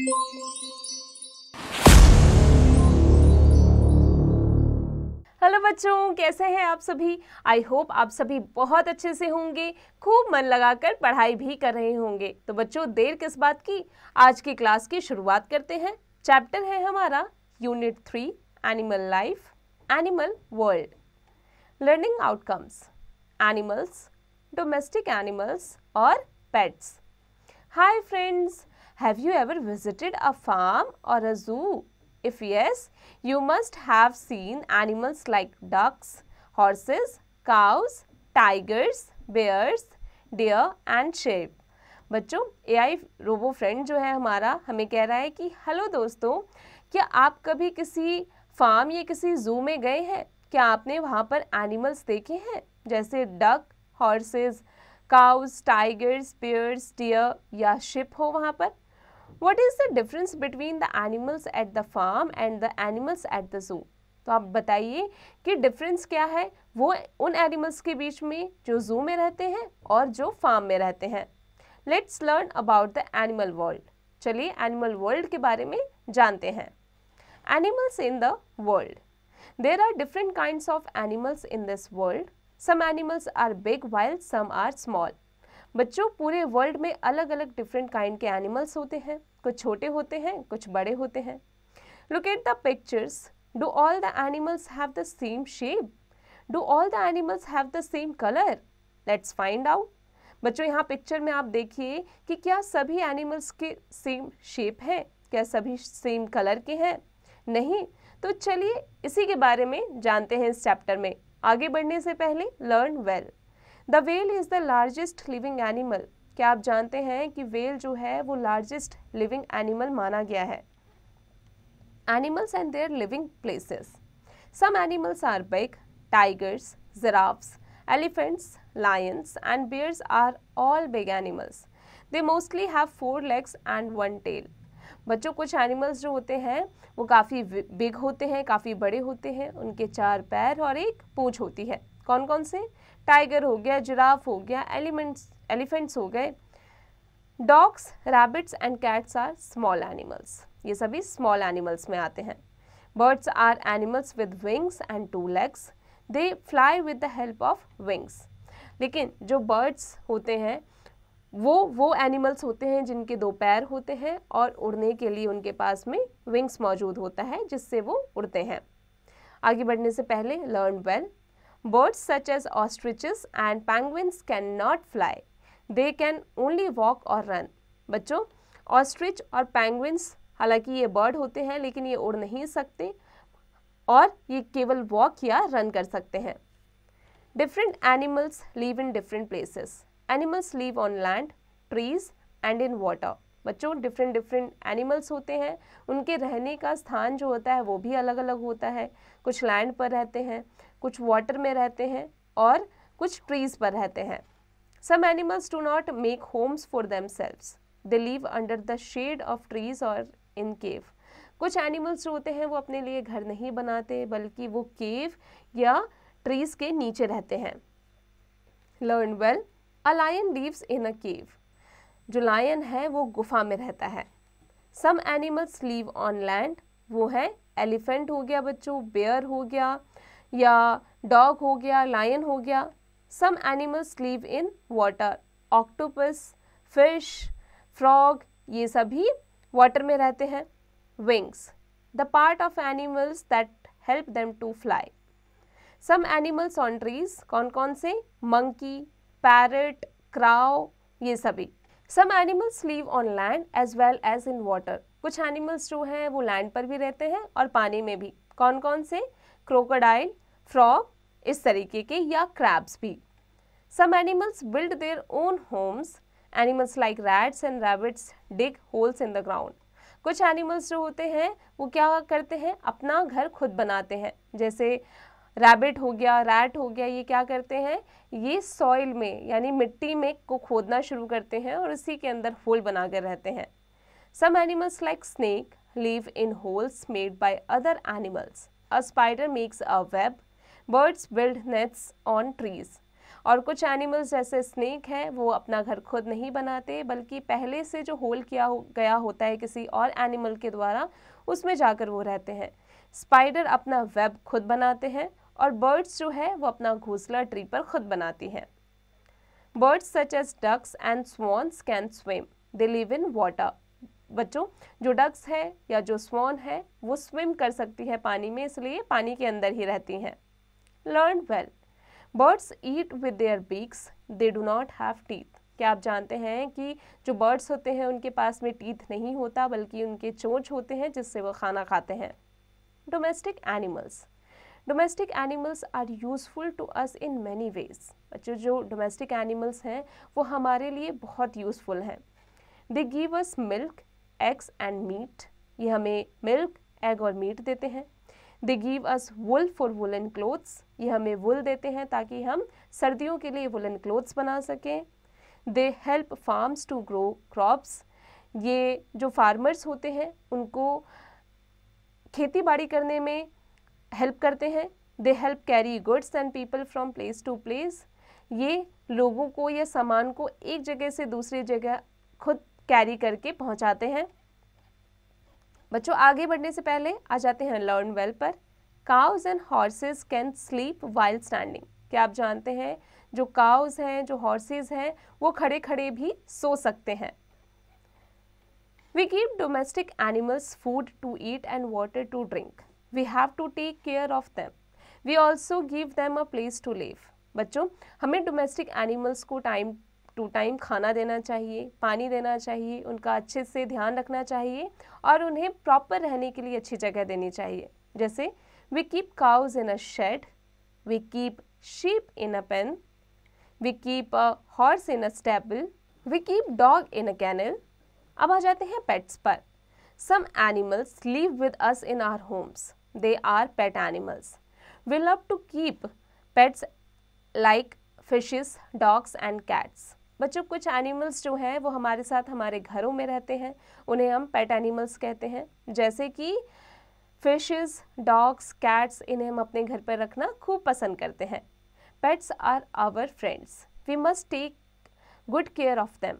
Hello बच्चों, कैसे हैं आप सभी। आई होप आप सभी बहुत अच्छे से होंगे, खूब मन लगाकर पढ़ाई भी कर रहे होंगे। तो बच्चों, देर किस बात की, आज की क्लास की शुरुआत करते हैं। चैप्टर है हमारा unit 3 animal life, animal world, learning outcomes, animals, domestic animals और pets. Hi friends, have you ever visited a farm और अ जू? If yes, you must have seen animals like ducks, horses, cows, tigers, bears, deer and sheep. बच्चों, AI robo friend जो है हमारा हमें कह रहा है कि हेलो दोस्तों, क्या आप कभी किसी फार्म या किसी जू में गए हैं? क्या आपने वहाँ पर एनिमल्स देखे हैं, जैसे duck, horses, cows, tigers, bears, deer या शिप हो वहाँ पर? What is the difference between the animals at the farm and the animals at the zoo? तो आप बताइए कि डिफरेंस क्या है वो उन एनिमल्स के बीच में जो जू में रहते हैं और जो फार्म में रहते हैं। Let's learn about the animal world. चलिए एनिमल वर्ल्ड के बारे में जानते हैं। Animals in the world. There are different kinds of animals in this world. Some animals are big while some are small. बच्चों, पूरे वर्ल्ड में अलग अलग डिफरेंट काइंड के एनिमल्स होते हैं, कुछ छोटे होते हैं, कुछ बड़े होते हैं। Look at the pictures. Do all the animals have the same shape? Do all the animals have the same colour? Let's find out. बच्चों, यहाँ पिक्चर में आप देखिए कि क्या सभी एनिमल्स के सेम शेप है? क्या सभी सेम कलर के हैं? नहीं। तो चलिए इसी के बारे में जानते हैं इस चैप्टर में। आगे बढ़ने से पहले learn well. The whale is the largest living animal. क्या आप जानते हैं कि व्हेल जो है वो लार्जेस्ट लिविंग एनिमल माना गया है। Animals and their living places. Some animals are big, tigers, giraffes, elephants, lions and bears are all big animals. They mostly have 4 legs and 1 tail। बच्चों, कुछ एनिमल्स जो होते हैं वो काफ़ी बिग होते हैं, काफ़ी बड़े होते हैं, उनके 4 पैर और एक पूंछ होती है। कौन कौन से? टाइगर हो गया, जिराफ हो गया, एलिफेंट्स हो गए। Dogs, rabbits and cats are small animals. ये सभी स्मॉल एनिमल्स में आते हैं। Birds are animals with wings and 2 legs। They fly with the help of wings. लेकिन जो बर्ड्स होते हैं वो एनिमल्स होते हैं जिनके 2 पैर होते हैं और उड़ने के लिए उनके पास में विंग्स मौजूद होता है जिससे वो उड़ते हैं। आगे बढ़ने से पहले learn well. Birds such as ostriches and penguins cannot fly. They can only walk or run. बच्चों, ऑस्ट्रिच और पेंगुइन्स हालांकि ये बर्ड होते हैं लेकिन ये उड़ नहीं सकते और ये केवल वॉक या रन कर सकते हैं। Different animals live in different places. Animals live on land, trees and in water. बच्चों, डिफरेंट एनिमल्स होते हैं, उनके रहने का स्थान जो होता है वो भी अलग अलग होता है। कुछ लैंड पर रहते हैं, कुछ वाटर में रहते हैं और कुछ ट्रीज पर रहते हैं। Some animals do not make homes for themselves. They live under the shade of trees और इन केव। कुछ एनिमल्स जो होते हैं वो अपने लिए घर नहीं बनाते बल्कि वो केव या ट्रीज के नीचे रहते हैं। Learn well. A lion lives in a cave. जो लायन है वो गुफा में रहता है। Some animals live on land. वो है एलिफेंट हो गया बच्चों, बेयर हो गया या डॉग हो गया, लायन हो गया। Some animals live in water. Octopus, fish, frog, ये सभी वाटर में रहते हैं। Wings, the part of animals that help them to fly. Some animals on trees. कौन कौन से? मंकी, पैरट, क्राउ, ये सभी। Some animals live on land as well as in water. कुछ एनिमल्स जो हैं वो लैंड पर भी रहते हैं और पानी में भी। कौन कौन से? क्रोकोडाइल, फ्रॉग, इस तरीके के, या क्रैब्स भी। Some animals build their own homes. Animals like rats and rabbits dig holes in the ground. कुछ एनिमल्स जो होते हैं वो क्या करते हैं? अपना घर खुद बनाते हैं। जैसे रैबिट हो गया, रैट हो गया, ये क्या करते हैं? ये सॉइल में यानी मिट्टी में को खोदना शुरू करते हैं और इसी के अंदर होल बनाकर रहते हैं। Some animals like snake live in holes made by other animals. A spider makes a web. Birds build nests on trees. और कुछ एनिमल्स जैसे स्नेक है वो अपना घर खुद नहीं बनाते, बल्कि पहले से जो होल किया गया होता है किसी और एनिमल के द्वारा, उसमें जाकर वो रहते हैं। स्पाइडर अपना वेब खुद बनाते हैं, और बर्ड्स जो है वो अपना घोंसला ट्री पर खुद बनाती हैं। Birds such as ducks and swans can swim, they live in water. बच्चों, जो डक्स है या जो स्वॉन है वो स्विम कर सकती है पानी में, इसलिए पानी के अंदर ही रहती हैं। Learn well, birds eat with their beaks, they do not have teeth. क्या आप जानते हैं कि जो बर्ड्स होते हैं उनके पास में टीथ नहीं होता, बल्कि उनके चोंच होते हैं जिससे वो खाना खाते हैं। Domestic animals, domestic animals are useful to us in many ways. बच्चों, जो डोमेस्टिक एनिमल्स हैं वो हमारे लिए बहुत यूजफुल हैं। They give us milk, eggs and meat. ये हमें मिल्क, एग और मीट देते हैं। They give us wool for woollen clothes. ये हमें वुल देते हैं ताकि हम सर्दियों के लिए वुलन क्लोथ्स बना सकें। They help farms to grow crops. ये जो फार्मर्स होते हैं उनको खेती बाड़ी करने में हेल्प करते हैं। They help carry goods and people from place to place. ये लोगों को या सामान को एक जगह से दूसरी जगह खुद कैरी करके पहुंचाते हैं। बच्चों, आगे बढ़ने से पहले आ जाते हैं लर्न वेल पर। Cause and horses can sleep while standing. क्या आप जानते हैं जो काउज हैं, जो हॉर्सेस हैं, वो खड़े खड़े भी सो सकते हैं। We give domestic animals food to eat and water to drink. We have to take care of them. We also give them a place to live. बच्चों, हमें डोमेस्टिक एनिमल्स को टाइम टू टाइम खाना देना चाहिए, पानी देना चाहिए, उनका अच्छे से ध्यान रखना चाहिए और उन्हें प्रॉपर रहने के लिए अच्छी जगह देनी चाहिए। जैसे we keep cows in a shed, we keep sheep in a pen, we keep a horse in a stable, we keep dog in a kennel. अब आ जाते हैं पेट्स पर। Some animals live with us in our homes, they are pet animals. We love to keep pets like fishes, dogs and cats. बच्चों, कुछ animals जो हैं वो हमारे साथ हमारे घरों में रहते हैं, उन्हें हम पेट एनिमल्स कहते हैं। जैसे कि फिशेस, डॉग्स, कैट्स, इन्हें हम अपने घर पर रखना खूब पसंद करते हैं। Pets are our friends, we must take good care of them.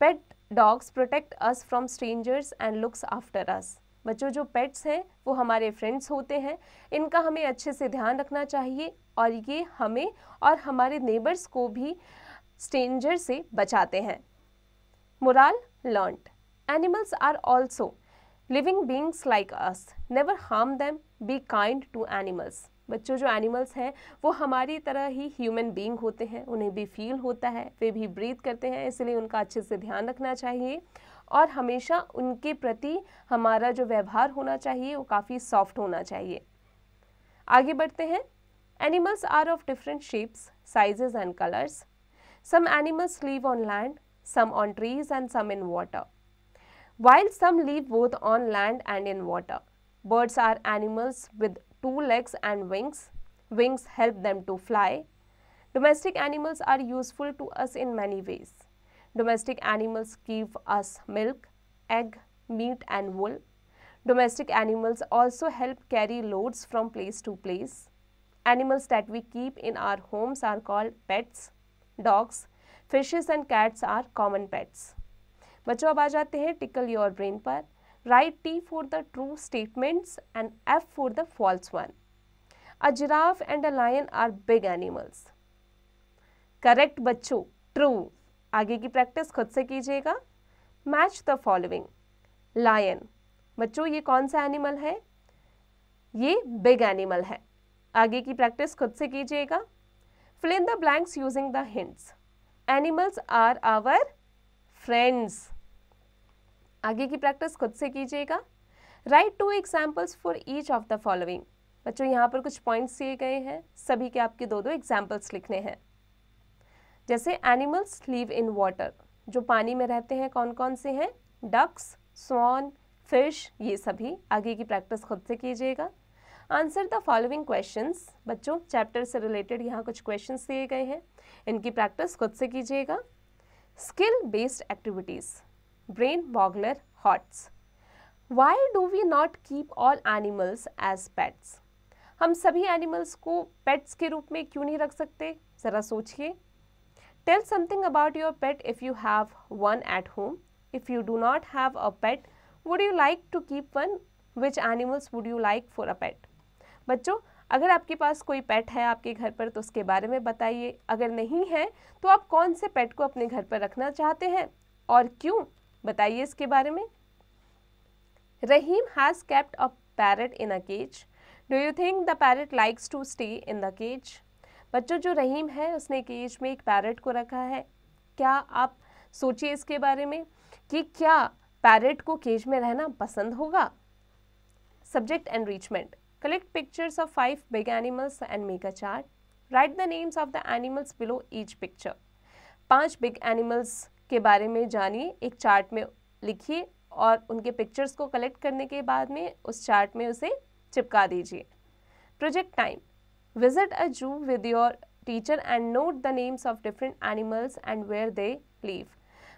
Pet dogs protect us from strangers and looks after us. बच्चों, जो पेट्स हैं वो हमारे फ्रेंड्स होते हैं, इनका हमें अच्छे से ध्यान रखना चाहिए और ये हमें और हमारे नेबर्स को भी स्ट्रेंजर से बचाते हैं। Moral learned, animals are also living beings like us, never harm them, be kind to animals. बच्चों, जो एनिमल्स हैं वो हमारी तरह ही ह्यूमन बीइंग होते हैं, उन्हें भी फील होता है, वे भी ब्रीथ करते हैं, इसलिए उनका अच्छे से ध्यान रखना चाहिए और हमेशा उनके प्रति हमारा जो व्यवहार होना चाहिए वो काफ़ी सॉफ्ट होना चाहिए। आगे बढ़ते हैं। Animals are of different shapes, sizes and colours. Some animals live on land, some on trees and some in water, while some live both on land and in water. Birds are animals with 2 legs and wings. Wings help them to fly. Domestic animals are useful to us in many ways. Domestic animals give us milk, egg, meat and wool. Domestic animals also help carry loads from place to place. Animals that we keep in our homes are called pets. Dogs, fishes and cats are common pets. बच्चों, अब आ जाते हैं tickle your brain पर। Write T for the true statements and F for the false one. A giraffe and a lion are big animals. Correct बच्चों, true. आगे की practice खुद से कीजिएगा। Match the following. लायन, बच्चों ये कौन सा एनिमल है? ये बिग एनिमल है। आगे की प्रैक्टिस खुद से कीजिएगा। Fill in the blanks using the hints. Animals are our friends. आगे की प्रैक्टिस खुद से कीजिएगा। Write 2 examples for each of the following. बच्चों, यहाँ पर कुछ पॉइंट्स दिए गए हैं, सभी के आपके 2-2 एग्जाम्पल्स लिखने हैं। जैसे एनिमल्स लिव इन वाटर, जो पानी में रहते हैं कौन कौन से हैं? डक्स, स्वॉन, फिश, ये सभी। आगे की प्रैक्टिस खुद से कीजिएगा। Answer the following questions. बच्चों, चैप्टर से रिलेटेड यहाँ कुछ क्वेश्चंस दिए गए हैं, इनकी प्रैक्टिस खुद से कीजिएगा। Skill based activities. Brain boggler HOTS. Why do we not keep all animals as pets? हम सभी एनिमल्स को पेट्स के रूप में क्यों नहीं रख सकते? ज़रा सोचिए। Tell something about your pet if you have one at home. If you do not have a pet, would you like to keep one? Which animals would you like for a pet? बच्चों, अगर आपके पास कोई पेट है आपके घर पर तो उसके बारे में बताइए। अगर नहीं है तो आप कौन से पेट को अपने घर पर रखना चाहते हैं और क्यों, बताइए इसके बारे में। Rahim has kept a parrot in a cage. Do you think the parrot likes to stay in the cage? बच्चों, जो रहीम है उसने केज में एक पैरट को रखा है। क्या आप सोचिए इसके बारे में कि क्या पैरट को केज में रहना पसंद होगा? Subject enrichment. Collect pictures of 5 big animals and make a chart. Write the names of the animals below each picture. 5 big animals के बारे में जानिए, एक चार्ट में लिखिए और उनके पिक्चर्स को कलेक्ट करने के बाद में उस चार्ट में उसे चिपका दीजिए। Project time. Visit a zoo with your teacher and note the names of different animals and where they live.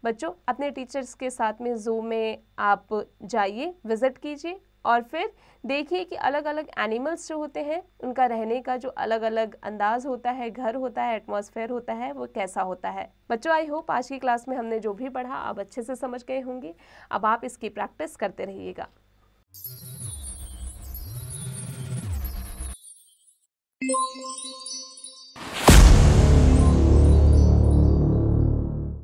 बच्चों, अपने टीचर्स के साथ में जू में आप जाइए, विजिट कीजिए और फिर देखिए कि अलग अलग एनिमल्स जो होते हैं उनका रहने का जो अलग अलग अंदाज होता है, घर होता है, एटमॉस्फेयर होता है, वो कैसा होता है। बच्चों, आई होप आज की क्लास में हमने जो भी पढ़ा आप अच्छे से समझ गए होंगे। अब आप इसकी प्रैक्टिस करते रहिएगा।